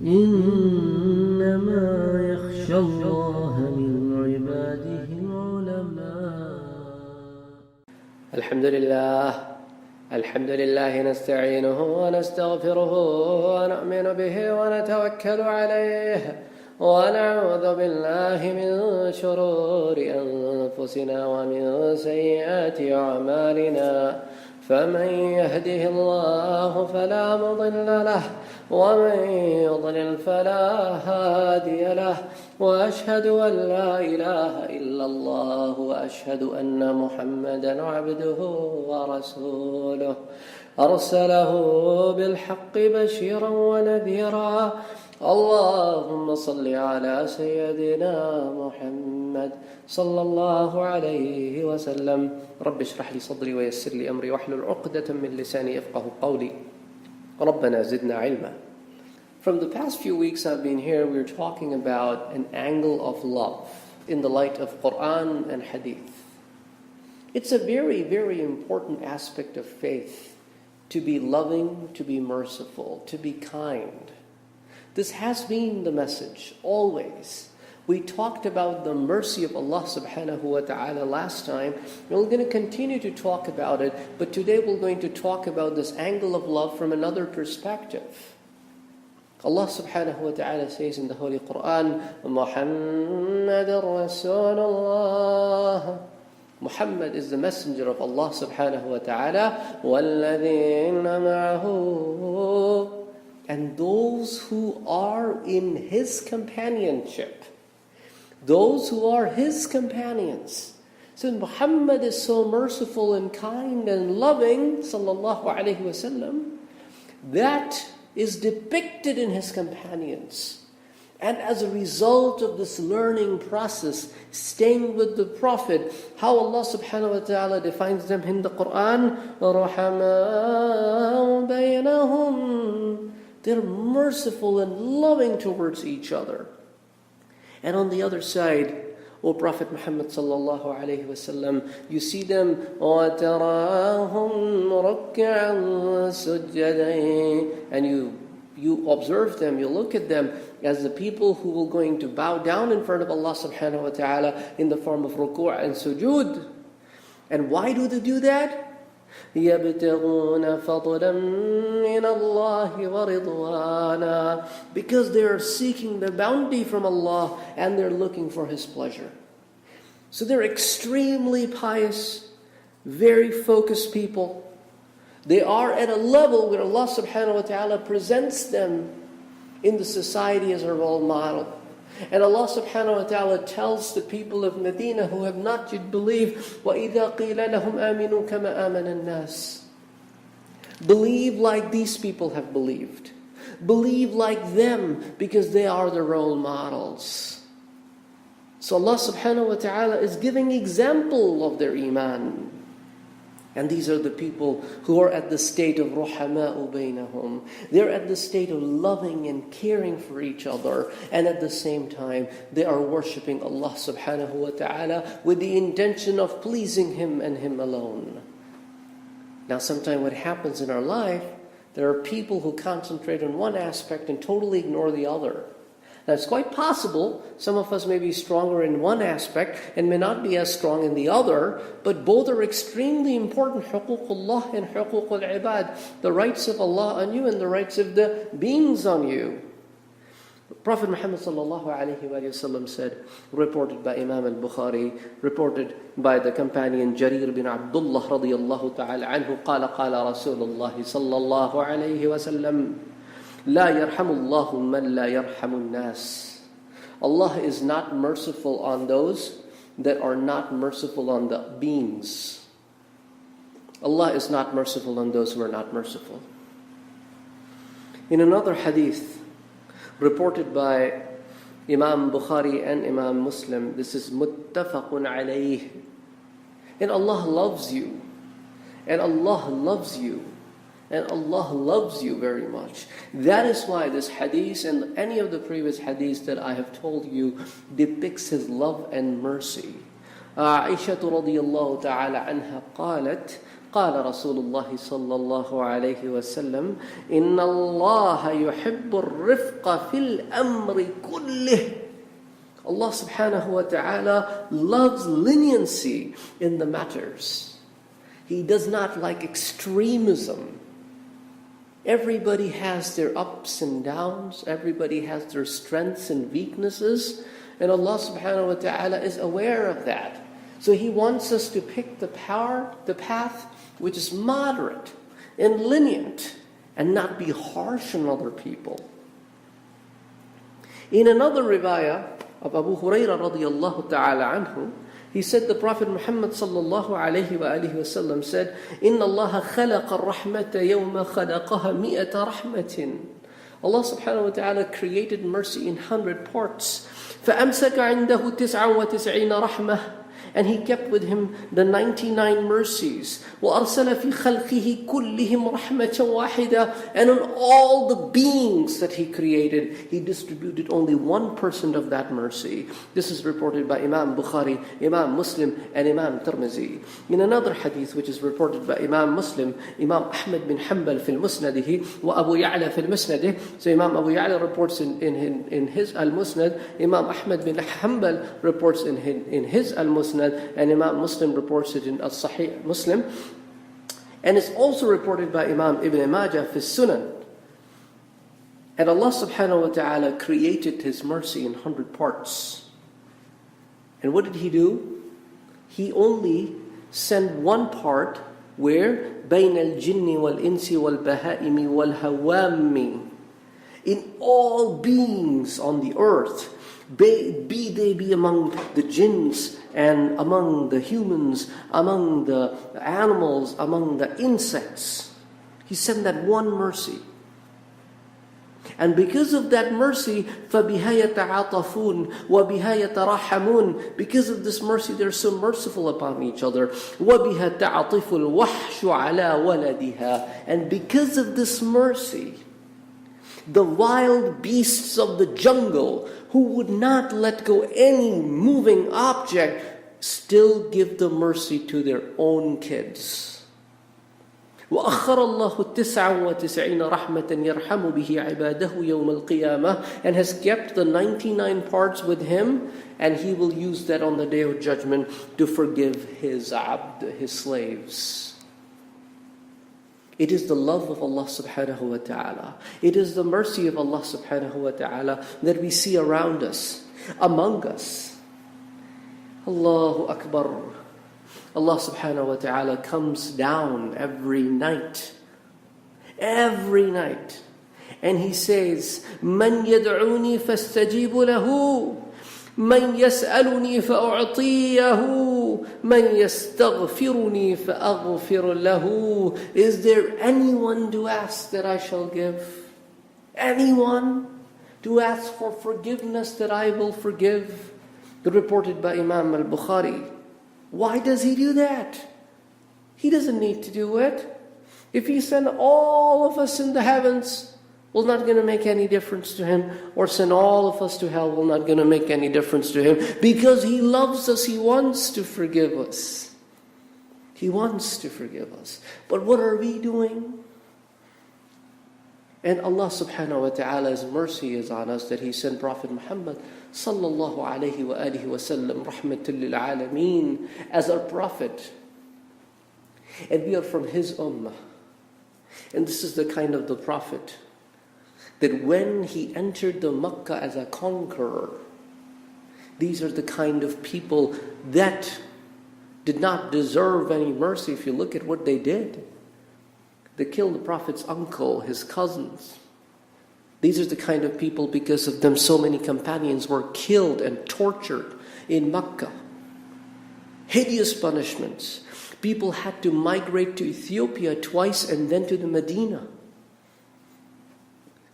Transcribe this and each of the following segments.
إنما يخشى الله من عباده العلماء. الحمد لله نستعينه ونستغفره ونؤمن به ونتوكل عليه ونعوذ بالله من شرور أنفسنا ومن سيئات أعمالنا فمن يهده الله فلا مضل له ومن يضلل فلا هادي له وأشهد أن لا إله إلا الله وأشهد أن محمدا عبده ورسوله أرسله بالحق بشيرا ونذيرا. اللهم صل على سيدنا محمد صلى الله عليه وسلم. رب اشرح لي صدري ويسر لي أمري واحلل عقدة من لساني يفقه قولي. ربنا زدنا علما. From the past few weeks I've been here, we're talking about an angle of love in the light of Quran and Hadith. It's a very, very important aspect of faith to be loving, to be merciful, to be kind. This has been the message, always. We talked about the mercy of Allah subhanahu wa ta'ala last time, and we're going to continue to talk about it, but today we're going to talk about this angle of love from another perspective. Allah subhanahu wa ta'ala says in the Holy Quran, Muhammad Rasulullah. Muhammad is the messenger of Allah subhanahu wa ta'ala. وَالَّذِينَ مَعَهُ, and those who are in his companionship. Those who are his companions. So Muhammad is so merciful and kind and loving, sallallahu alayhi wa sallam, that is depicted in his companions. And as a result of this learning process, staying with the Prophet, how Allah subhanahu wa ta'ala defines them in the Quran, رَحَمَاءُ بَيْنَهُمْ, they're merciful and loving towards each other. And on the other side, O Prophet Muhammad sallallahu alayhi wa sallam, you see them, وَتَرَاهُمْ رُكَّعًا سُجَّدًا, and you observe them, you look at them as the people who will going to bow down in front of Allah subhanahu wa ta'ala in the form of ruku' and sujood. And why do they do that? يَبْتَغُونَ فَضْلًا مِّنَ اللَّهِ وَرِضْوَانًا, because they are seeking the bounty from Allah and they're looking for His pleasure. So they're extremely pious, very focused people. They are at a level where Allah subhanahu wa ta'ala presents them in the society as a role model. And Allah subhanahu wa ta'ala tells the people of Medina who have not yet believed, وَإِذَا قِيلَ لَهُمْ آمِنُوا كَمَا آمَنَ النَّاسِ, believe like these people have believed. Believe like them, because they are the role models. So Allah subhanahu wa ta'ala is giving example of their iman. And these are the people who are at the state of رُحَمَاءُ بَيْنَهُمْ. They're at the state of loving and caring for each other. And at the same time, they are worshipping Allah subhanahu wa ta'ala with the intention of pleasing Him and Him alone. Now sometimes what happens in our life, there are people who concentrate on one aspect and totally ignore the other. Now it's quite possible some of us may be stronger in one aspect and may not be as strong in the other, but both are extremely important, huququllah and huququl ibad, the rights of Allah on you and the rights of the beings on you. Prophet Muhammad sallallahu alayhi wa sallam said, reported by Imam al-Bukhari, reported by the companion Jarir bin Abdullah radiyallahu ta'ala anhu, قال رسول الله صلى الله عليه وسلم, لا يرحم الله من لا يرحم الناس. Allah is not merciful on those that are not merciful on the beings. Allah is not merciful on those who are not merciful. In another hadith reported by Imam Bukhari and Imam Muslim, this is muttafaqun alayh. And Allah loves you. And Allah loves you. And Allah loves you very much. That is why this hadith and any of the previous hadiths that I have told you depicts His love and mercy. عائشة رضي الله تعالى عنها قالت قال رسول الله صلى الله عليه وسلم إن الله يحب الرفق في الأمر كله. Allah subhanahu wa ta'ala loves leniency in the matters. He does not like extremism. Everybody has their ups and downs. Everybody has their strengths and weaknesses. And Allah subhanahu wa ta'ala is aware of that. So He wants us to pick the path which is moderate and lenient and not be harsh on other people. In another riwayah of Abu Hurairah radiyallahu ta'ala anhu, he said the Prophet Muhammad sallallahu alayhi wa alihi wa sallam said, إِنَّ اللَّهَ خَلَقَ الرَّحْمَةَ يَوْمَ خَلَقَهَا مِئَةَ رَحْمَةٍ. Allah subhanahu wa ta'ala created mercy in 100 parts. فَأَمْسَكَ عِنْدَهُ 99 رَحْمَةٍ. And He kept with Him the 99 mercies. وَأَرْسَلَ فِي خَلْقِهِ كُلِّهِمْ رَحْمَةً وَاحِدَةً. And on all the beings that He created, He distributed only 1% of that mercy. This is reported by Imam Bukhari, Imam Muslim, and Imam Tirmizi. In another hadith which is reported by Imam Muslim, Imam Ahmad bin Hanbal fil Musnadihi, wa Abu Ya'la fil Musnadih. So Imam Abu Ya'la reports in his Al-Musnad, Imam Ahmad bin Hanbal reports in his Al-Musnad, and Imam Muslim reports it in As-Sahih Muslim. And it's also reported by Imam Ibn Majah fi Sunan. And Allah subhanahu wa ta'ala created His mercy in 100 parts. And what did He do? He only sent one part where بَيْنَ الْجِنِّ وَالْإِنسِ وَالْبَهَائِمِ وَالْهَوَامِ. In all beings on the earth, be they be among the jinns and among the humans, among the animals, among the insects. He sent that one mercy. And because of that mercy, فَبِهَا يَتَعَاطَفُونَ وَبِهَا يَتَرَحَمُونَ. Because of this mercy, they're so merciful upon each other. وَبِهَا تَعَطِفُ الْوَحْشُ عَلَى وَلَدِهَا. And because of this mercy, the wild beasts of the jungle, who would not let go any moving object, still give the mercy to their own kids. وَأَخَّرَ اللَّهُ 99 رَحْمَةً يَرْحَمُ بِهِ عِبَادَهُ يَوْمَ الْقِيَامَةِ. And has kept the 99 parts with Him, and He will use that on the Day of Judgment to forgive His abd, His slaves. It is the love of Allah subhanahu wa ta'ala. It is the mercy of Allah subhanahu wa ta'ala that we see around us, among us. Allahu Akbar. Allah subhanahu wa ta'ala comes down every night. Every night. And He says, مَنْ يَدْعُونِي فَاسْتَجِيبُ لَهُ مَنْ يَسْأَلُنِي فَأُعْطِيَهُ مَنْ يَسْتَغْفِرُنِي فَأَغْفِرُ لَهُ. Is there anyone to ask that I shall give? Anyone to ask for forgiveness that I will forgive? Reported by Imam al-Bukhari. Why does He do that? He doesn't need to do it. If He sent all of us in the heavens, will not going to make any difference to Him, or send all of us to hell, will not going to make any difference to Him, because He loves us. He wants to forgive us. He wants to forgive us. But what are we doing? And Allah subhanahu wa ta'ala's mercy is on us that He sent Prophet Muhammad sallallahu alayhi wa alihi wa sallam rahmatul lil alameen as our prophet. And we are from His ummah. And this is the kind of the prophet that when he entered the Makkah as a conqueror, these are the kind of people that did not deserve any mercy. If you look at what they did, they killed the Prophet's uncle, his cousins. These are the kind of people, because of them, so many companions were killed and tortured in Makkah. Hideous punishments. People had to migrate to Ethiopia twice and then to the Medina.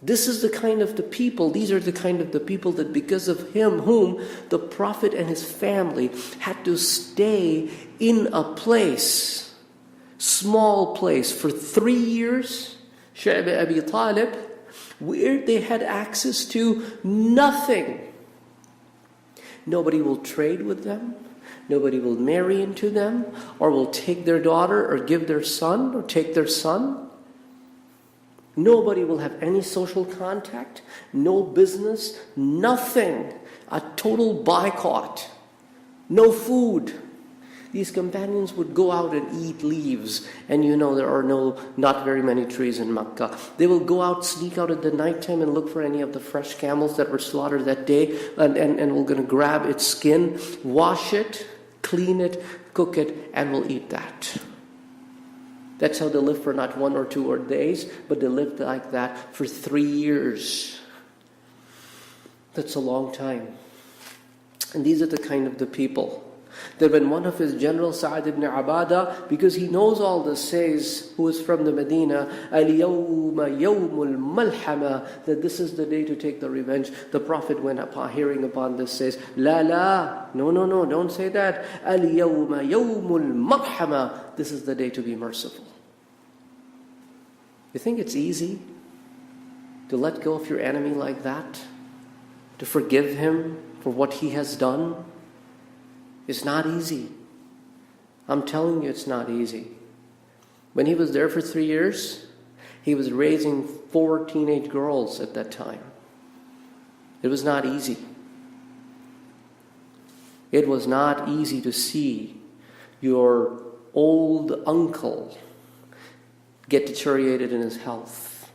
This is the kind of the people, these are the kind of the people that because of him, whom the Prophet and his family had to stay in a place, small place, for 3 years, Sha'b Abi Talib, where they had access to nothing. Nobody will trade with them. Nobody will marry into them, or will take their daughter, or give their son, or take their son. Nobody will have any social contact, no business, nothing. A total boycott. No food. These companions would go out and eat leaves. And there are not very many trees in Makkah. They will go out, sneak out at the nighttime and look for any of the fresh camels that were slaughtered that day. And we're going to grab its skin, wash it, clean it, cook it, and we'll eat that. That's how they lived for not 1 or 2 days, but they lived like that for 3 years. That's a long time. And these are the kind of the people that when one of his generals, Saad ibn Abada, because he knows all this, says, who is from the Medina, Al-yawma yawmul malhama, that this is the day to take the revenge. The Prophet, when hearing upon this, says, La, no, don't say that. Al-yawma yawmul marhama, this is the day to be merciful. You think it's easy to let go of your enemy like that? To forgive him for what he has done? It's not easy. I'm telling you, it's not easy. When he was there for 3 years, he was raising 4 teenage girls at that time. It was not easy. It was not easy to see your old uncle get deteriorated in his health,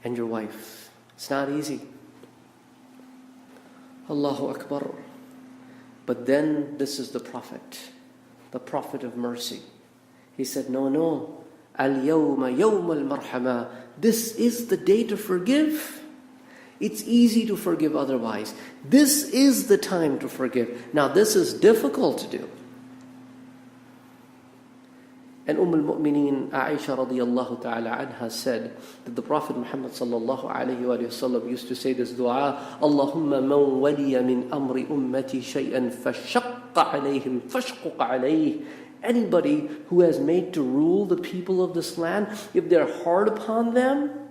and your wife. It's not easy. Allahu Akbar. But then this is the Prophet of mercy. He said, no, Al-yawma yawm al-marhama. This is the day to forgive. It's easy to forgive otherwise. This is the time to forgive. Now this is difficult to do. And al-Mu'mineen Aisha radiyallahu ta'ala anha said that the Prophet Muhammad sallallahu alayhi wa sallam used to say this dua, Allahumma man waliya min amri ummati shay'an fashaqqa alayhim fashquq alayh. Anybody who has made to rule the people of this land, if they're hard upon them,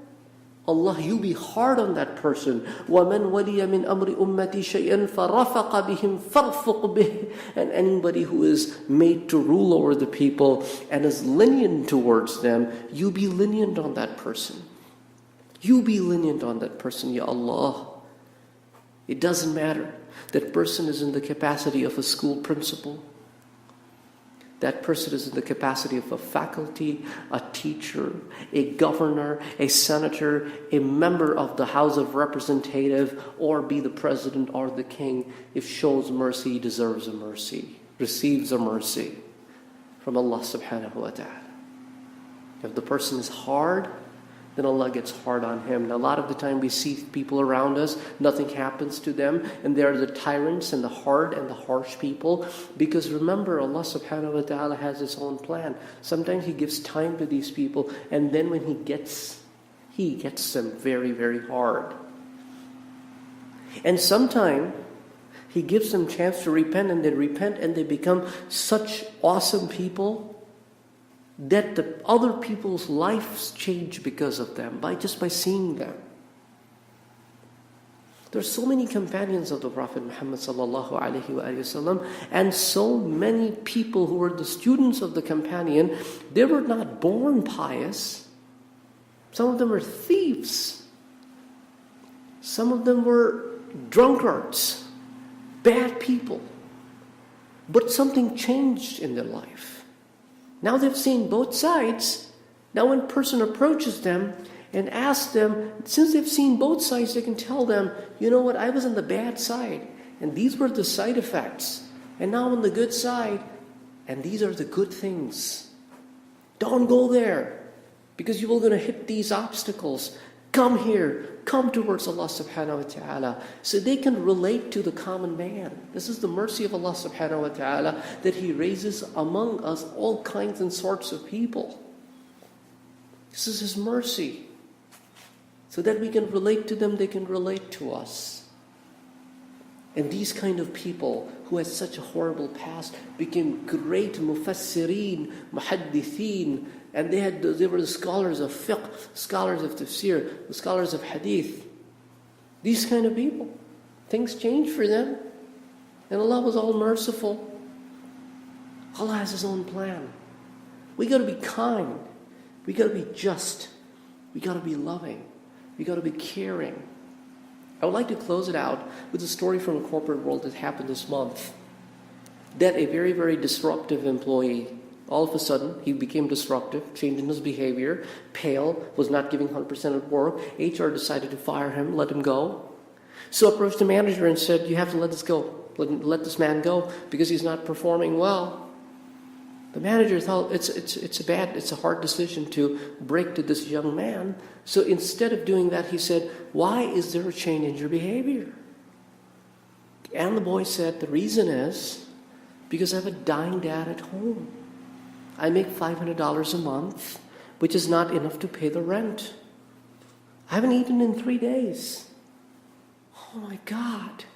Allah, you be hard on that person. وَمَنْ وَلِيَ مِنْ أَمْرِ أُمَّتِي شَيْئًا فَرَفَقَ بِهِمْ فَارْفُقْ بِهِ. And anybody who is made to rule over the people and is lenient towards them, you be lenient on that person. You be lenient on that person, Ya Allah. It doesn't matter. That person is in the capacity of a school principal. That person is in the capacity of a faculty, a teacher, a governor, a senator, a member of the House of Representatives, or be the president or the king. If shows mercy, he deserves a mercy, receives a mercy from Allah subhanahu wa ta'ala. If the person is hard, then Allah gets hard on him. Now, a lot of the time we see people around us, nothing happens to them, and they are the tyrants and the hard and the harsh people. Because remember, Allah subhanahu wa ta'ala has His own plan. Sometimes He gives time to these people, and then when He gets them very, very hard. And sometimes He gives them chance to repent, and they repent, and they become such awesome people that the other people's lives change because of them, just by seeing them. There's so many companions of the Prophet Muhammad sallallahu alaihi wasallam, and so many people who were the students of the companion. They were not born pious. Some of them were thieves. Some of them were drunkards, bad people. But something changed in their life. Now they've seen both sides. Now when a person approaches them and asks them, since they've seen both sides, they can tell them, you know what, I was on the bad side, and these were the side effects. And now I'm on the good side, and these are the good things. Don't go there, because you are going to hit these obstacles. Come here. Come towards Allah subhanahu wa ta'ala. So they can relate to the common man. This is the mercy of Allah subhanahu wa ta'ala, that He raises among us all kinds and sorts of people. This is His mercy. So that we can relate to them, they can relate to us. And these kind of people who had such a horrible past became great mufassirin, muhaddithin, and they were the scholars of fiqh, scholars of tafsir, the scholars of hadith. These kind of people. Things change for them. And Allah was all merciful. Allah has His own plan. We got to be kind. We got to be just. We got to be loving. We got to be caring. I would like to close it out with a story from the corporate world that happened this month. That a very, very disruptive employee, all of a sudden, he became disruptive, changing his behavior, pale, was not giving 100% at work. HR decided to fire him, let him go. So approached the manager and said, you have to let this go. Let this man go because he's not performing well. The manager thought it's a hard decision to break to this young man. So instead of doing that, he said, why is there a change in your behavior? And the boy said, the reason is because I have a dying dad at home. I make $500 a month, which is not enough to pay the rent. I haven't eaten in 3 days. Oh my God.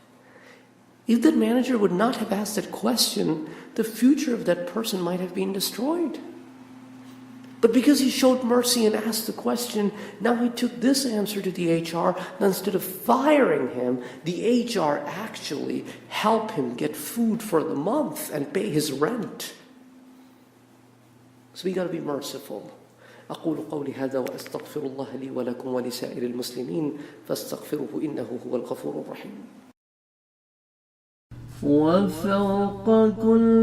If that manager would not have asked that question, the future of that person might have been destroyed. But because he showed mercy and asked the question, now he took this answer to the HR. Now instead of firing him, the HR actually helped him get food for the month and pay his rent. So we got to be merciful. أقول قولي هذا وأستغفر الله لي ولكم ولسائر المسلمين فاستغفروه إنه هو الغفور الرحيم. وفوق كل